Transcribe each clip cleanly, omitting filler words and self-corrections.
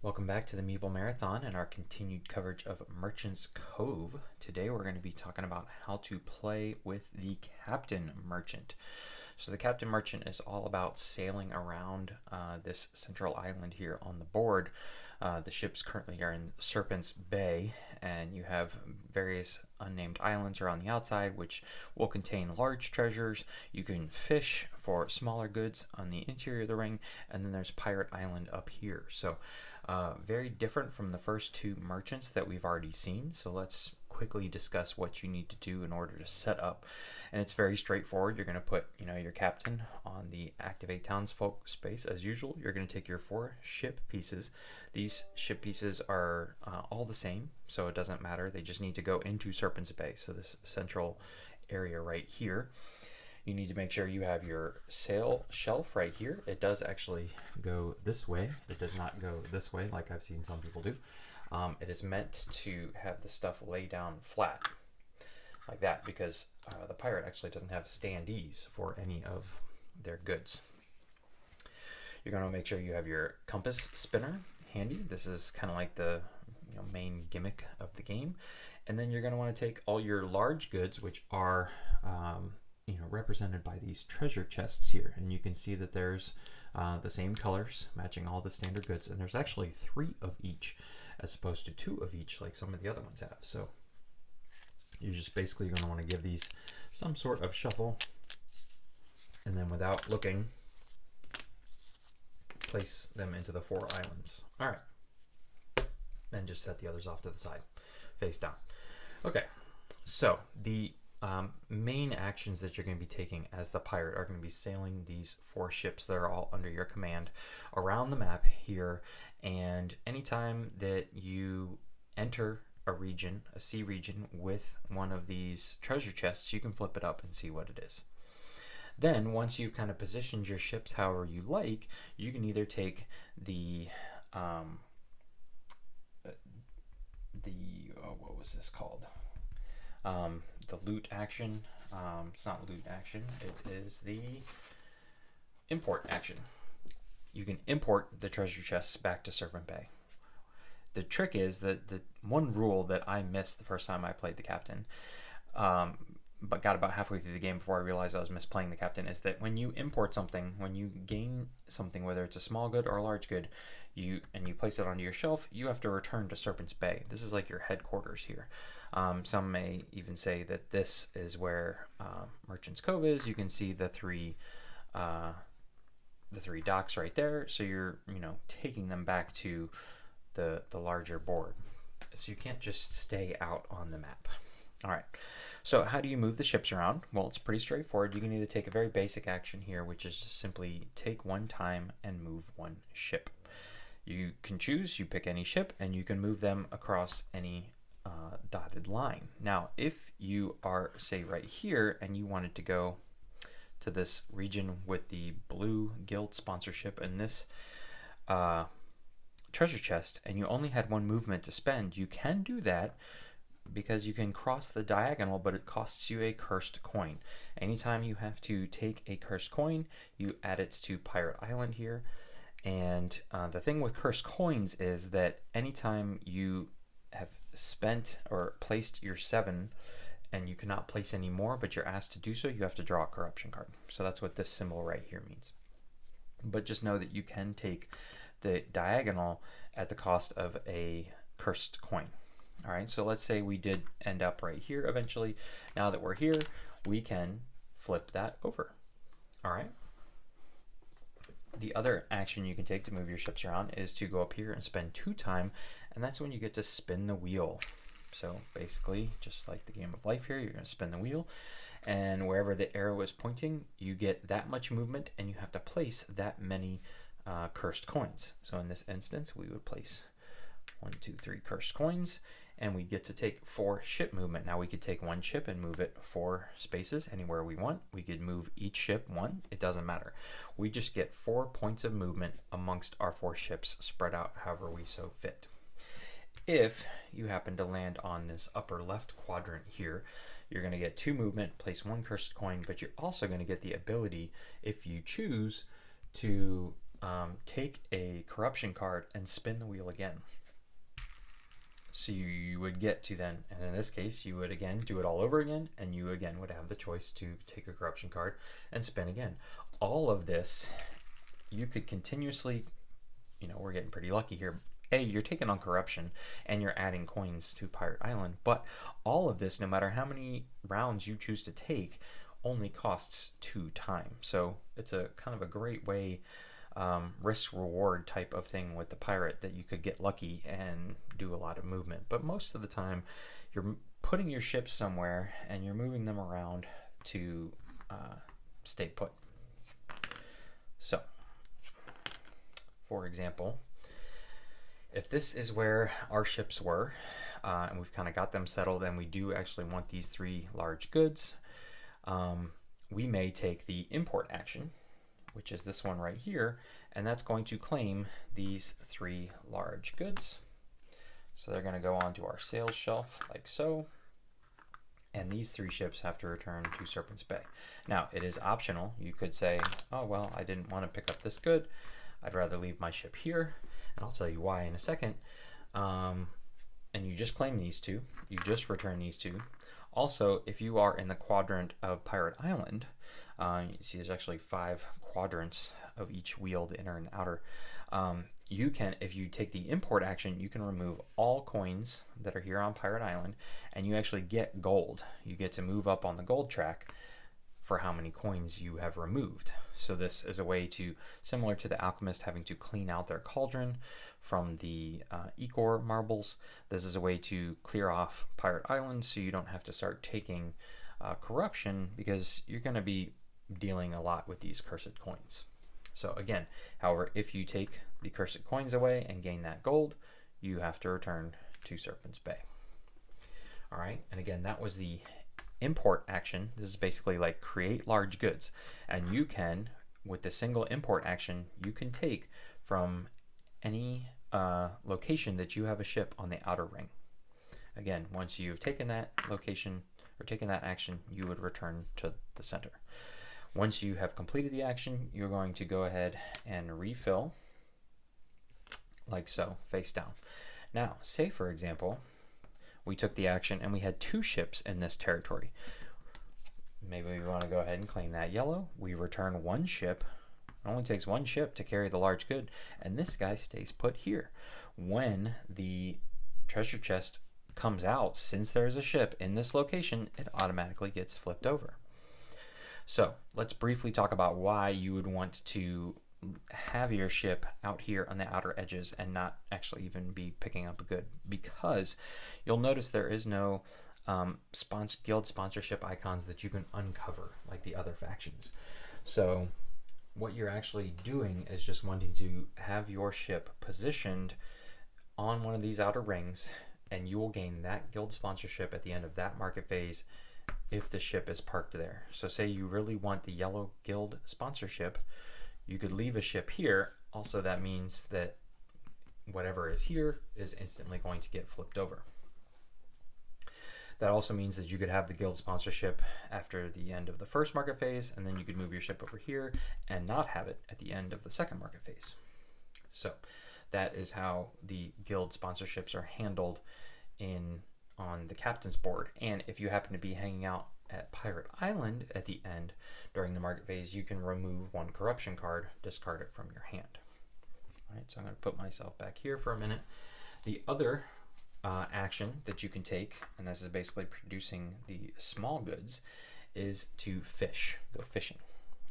Welcome back to the Meeple Marathon and our continued coverage of Merchant's Cove. Today we're going to be talking about how to play with the Captain Merchant. So the Captain Merchant is all about sailing around this central island here on the board. The ships currently are in Serpent's Bay, and you have various unnamed islands around the outside which will contain large treasures. You can fish for smaller goods on the interior of the ring, and then there's Pirate Island up here. So very different from the first two merchants that we've already seen. So let's quickly discuss what you need to do in order to set up. And it's very straightforward. You're going to put, your captain on the activate townsfolk space as usual. You're going to take your 4 ship pieces. These ship pieces are all the same, so it doesn't matter. They just need to go into Serpent's Bay. So this central area right here. You need to make sure you have your sail shelf right here. It does actually go this way. It does not go this way like I've seen some people do. It is meant to have the stuff lay down flat like that because the pirate actually doesn't have standees for any of their goods. You're going to make sure you have your compass spinner handy. This is kind of like the main gimmick of the game. And then you're going to want to take all your large goods, which are represented by these treasure chests here, and you can see that there's the same colors matching all the standard goods, and there's actually 3 of each as opposed to 2 of each like some of the other ones have. So you're just basically going to want to give these some sort of shuffle, and then without looking, place them into the 4 islands. All right, then just set the others off to the side, face down. Okay, so the main actions that you're going to be taking as the pirate are going to be sailing these 4 ships that are all under your command around the map here, and anytime that you enter a region, a sea region, with one of these treasure chests, you can flip it up and see what it is. Then once you've kind of positioned your ships however you like, you can either take the what was this called? The loot action. It's not loot action. It is the import action. You can import the treasure chests back to Serpent Bay. The trick is that the one rule that I missed the first time I played the captain, but got about halfway through the game before I realized I was misplaying the captain, is that when you import something, when you gain something, whether it's a small good or a large good, you place it onto your shelf, you have to return to Serpent's Bay. This is like your headquarters here. Some may even say that this is where Merchant's Cove is. You can see the three docks right there. So you're taking them back to the larger board. So you can't just stay out on the map. All right. So how do you move the ships around? Well, it's pretty straightforward. You can either take a very basic action here, which is just simply take 1 time and move 1 ship. You can choose, you pick any ship, and you can move them across any dotted line. Now, if you are, say, right here, and you wanted to go to this region with the blue guild sponsorship and this treasure chest, and you only had 1 movement to spend, you can do that because you can cross the diagonal, but it costs you a cursed coin. Anytime you have to take a cursed coin, you add it to Pirate Island here. And the thing with cursed coins is that anytime you have spent or placed your 7 and you cannot place any more, but you're asked to do so, you have to draw a corruption card. So that's what this symbol right here means. But just know that you can take the diagonal at the cost of a cursed coin. All right, so let's say we did end up right here eventually. Now that we're here, we can flip that over. All right. The other action you can take to move your ships around is to go up here and spend 2 time, and that's when you get to spin the wheel. So basically, just like the game of life here, you're going to spin the wheel, and wherever the arrow is pointing, you get that much movement, and you have to place that many cursed coins. So in this instance, we would place 1, 2, 3 cursed coins, and we get to take 4 ship movement. Now we could take 1 ship and move it 4 spaces anywhere we want. We could move each ship 1. It doesn't matter. We just get 4 points of movement amongst our 4 ships spread out however we so fit. If you happen to land on this upper left quadrant here, you're going to get 2 movement, place 1 cursed coin, but you're also going to get the ability, if you choose, to take a corruption card and spin the wheel again. So you would get to then, and in this case, you would again do it all over again, and you again would have the choice to take a corruption card and spin again. All of this, you could continuously, we're getting pretty lucky here. You're taking on corruption and you're adding coins to Pirate Island, but all of this, no matter how many rounds you choose to take, only costs 2 time. So it's a kind of a great way, risk reward type of thing with the pirate, that you could get lucky and do a lot of movement. But most of the time you're putting your ships somewhere and you're moving them around to stay put. So for example, if this is where our ships were, and we've kind of got them settled, and we do actually want these 3 large goods, we may take the import action, which is this one right here, and that's going to claim these 3 large goods. So they're going to go onto our sales shelf like so, and these 3 ships have to return to Serpent's Bay. Now, it is optional. You could say, oh, well, I didn't want to pick up this good. I'd rather leave my ship here, and I'll tell you why in a second. And you just claim these 2. You just return these 2. Also, if you are in the quadrant of Pirate Island, you see there's actually 5 quadrants of each wheel, the inner and outer. You can, if you take the import action, you can remove all coins that are here on Pirate Island, and you actually get gold. You get to move up on the gold track for how many coins you have removed. So this is a way to, similar to the alchemist having to clean out their cauldron from the Ecor marbles, this is a way to clear off Pirate Island so you don't have to start taking corruption, because you're going to be dealing a lot with these cursed coins. So again, however, if you take the cursed coins away and gain that gold, you have to return to Serpent's Bay. All right, and again, that was the import action. This is basically like create large goods, and you can, with the single import action, you can take from any location that you have a ship on the outer ring. Again, once you've taken that location or taken that action, you would return to the center. Once you have completed the action, you're going to go ahead and refill like so, face down. Now, say for example, we took the action and we had 2 ships in this territory. Maybe we want to go ahead and claim that yellow. We return 1 ship. It only takes 1 ship to carry the large good, and this guy stays put here. When the treasure chest comes out, since there's a ship in this location, it automatically gets flipped over. So let's briefly talk about why you would want to have your ship out here on the outer edges and not actually even be picking up a good, because you'll notice there is no guild sponsorship icons that you can uncover like the other factions. So what you're actually doing is just wanting to have your ship positioned on one of these outer rings, and you will gain that guild sponsorship at the end of that market phase if the ship is parked there. So say you really want the yellow guild sponsorship, you could leave a ship here. Also, that means that whatever is here is instantly going to get flipped over. That also means that you could have the guild sponsorship after the end of the first market phase, and then you could move your ship over here and not have it at the end of the second market phase. So that is how the guild sponsorships are handled on the captain's board. And if you happen to be hanging out at Pirate Island at the end during the market phase, you can remove 1 corruption card, discard it from your hand. All right, so I'm going to put myself back here for a minute. The other action that you can take, and this is basically producing the small goods, is to fish, go fishing.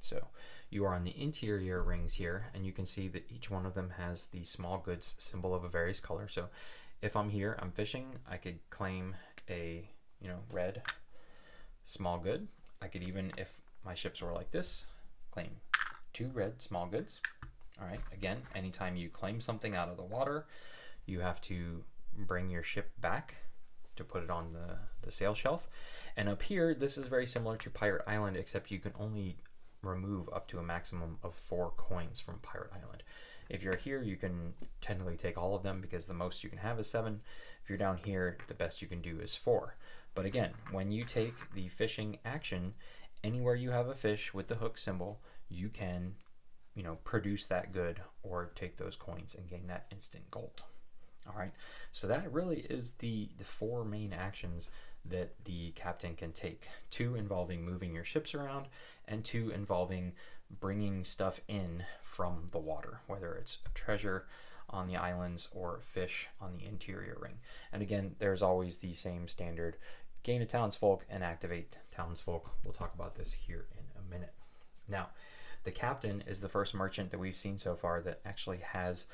So you are on the interior rings here, and you can see that each one of them has the small goods symbol of a various color. So if I'm here, I'm fishing, I could claim a red small good. I could even, if my ships were like this, claim 2 red small goods. All right, again, anytime you claim something out of the water, you have to bring your ship back to put it on the sail shelf. And up here, this is very similar to Pirate Island, except you can only remove up to a maximum of 4 coins from Pirate Island. If you're here, you can technically take all of them, because the most you can have is 7. If you're down here, the best you can do is 4. But again, when you take the fishing action, anywhere you have a fish with the hook symbol, you can produce that good or take those coins and gain that instant gold. All right, so that really is the four main actions that the captain can take. 2 involving moving your ships around, and 2 involving bringing stuff in from the water, whether it's a treasure on the islands or fish on the interior ring. And again, there's always the same standard: gain a townsfolk and activate townsfolk. We'll talk about this here in a minute. Now, the captain is the first merchant that we've seen so far that actually has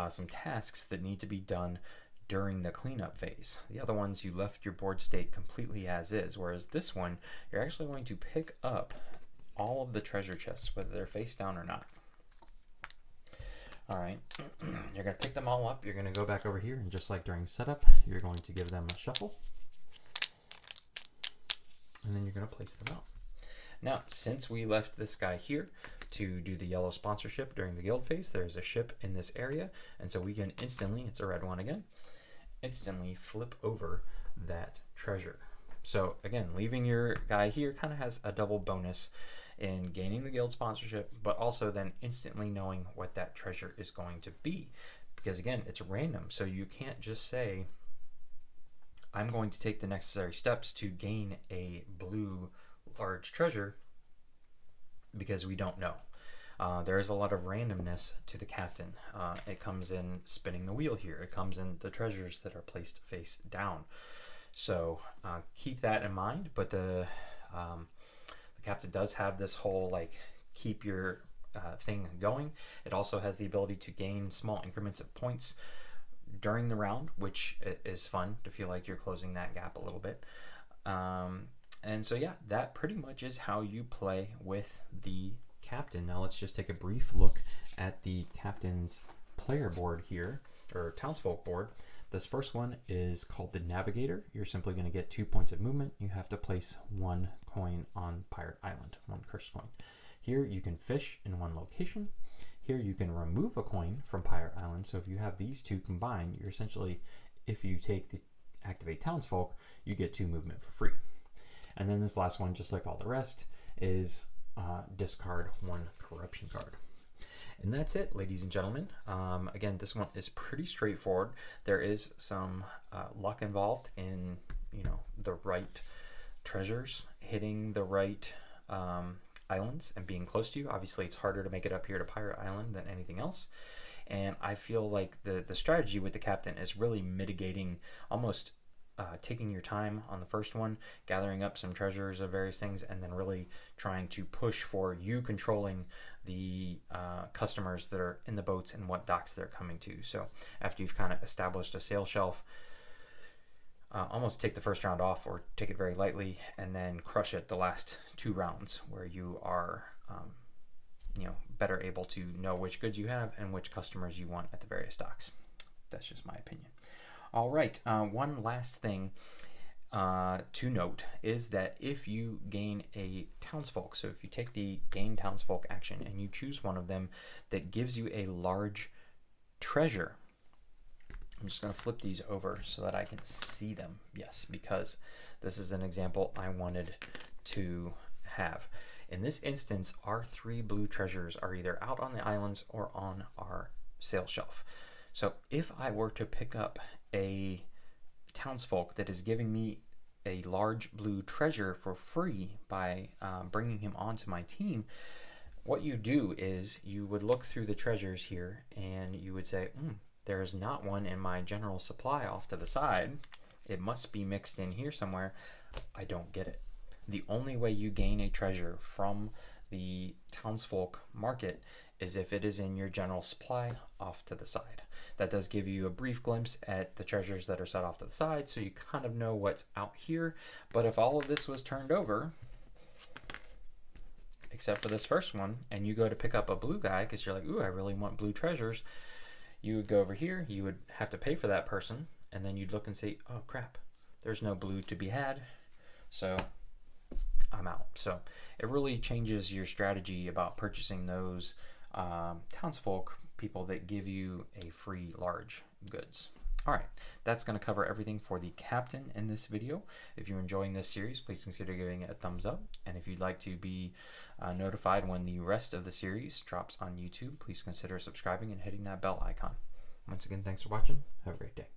some tasks that need to be done during the cleanup phase. The other ones, you left your board state completely as is, whereas this one, you're actually going to pick up all of the treasure chests, whether they're face down or not. All right, you're going to pick them all up. You're going to go back over here, and just like during setup, you're going to give them a shuffle, and then you're going to place them out. Now, since we left this guy here to do the yellow sponsorship during the guild phase, there's a ship in this area, and so we can instantly, it's a red one again, instantly flip over that treasure. So again, leaving your guy here kind of has a double bonus in gaining the guild sponsorship, but also then instantly knowing what that treasure is going to be, because again, it's random. So you can't just say, I'm going to take the necessary steps to gain a blue large treasure, because we don't know. There is a lot of randomness to the captain. It comes in spinning the wheel here. It comes in the treasures that are placed face down. So keep that in mind. But the captain does have this whole keep your thing going. It also has the ability to gain small increments of points during the round, which is fun to feel like you're closing that gap a little bit. And so yeah, that pretty much is how you play with the captain. Now let's just take a brief look at the captain's player board here, or townsfolk board. This first one is called the Navigator. You're simply going to get 2 points of movement. You have to place 1 coin on Pirate Island, 1 cursed coin. Here you can fish in 1 location. Here you can remove a coin from Pirate Island. So if you have these 2 combined, you're essentially, if you take the activate townsfolk, you get 2 movement for free. And then this last one, just like all the rest, is discard 1 corruption card. And that's it, ladies and gentlemen. Again, this one is pretty straightforward. There is some luck involved in, the right treasures, hitting the right islands and being close to you. Obviously, it's harder to make it up here to Pirate Island than anything else. And I feel like the strategy with the captain is really mitigating, almost taking your time on the first one, gathering up some treasures of various things, and then really trying to push for you controlling the customers that are in the boats and what docks they're coming to. So after you've kind of established a sail shelf, almost take the first round off or take it very lightly, and then crush it the last 2 rounds where you are better able to know which goods you have and which customers you want at the various docks. That's just my opinion. All right, one last thing to note is that if you gain a townsfolk, so if you take the gain townsfolk action and you choose one of them that gives you a large treasure, I'm just going to flip these over so that I can see them. Yes, because this is an example I wanted to have. In this instance, our 3 blue treasures are either out on the islands or on our sail shelf. So if I were to pick up a townsfolk that is giving me a large blue treasure for free by bringing him onto my team, what you do is you would look through the treasures here and you would say, there is not one in my general supply off to the side. It must be mixed in here somewhere. I don't get it. The only way you gain a treasure from the townsfolk market is if it is in your general supply off to the side. That does give you a brief glimpse at the treasures that are set off to the side, so you kind of know what's out here. But if all of this was turned over, except for this first one, and you go to pick up a blue guy because you're like, ooh, I really want blue treasures, you would go over here, you would have to pay for that person, and then you'd look and say, oh crap, there's no blue to be had, so I'm out. So it really changes your strategy about purchasing those townsfolk, people that give you a free large goods. All right, that's going to cover everything for the captain in this video. If you're enjoying this series, please consider giving it a thumbs up. And if you'd like to be notified when the rest of the series drops on YouTube, please consider subscribing and hitting that bell icon. Once again, thanks for watching. Have a great day.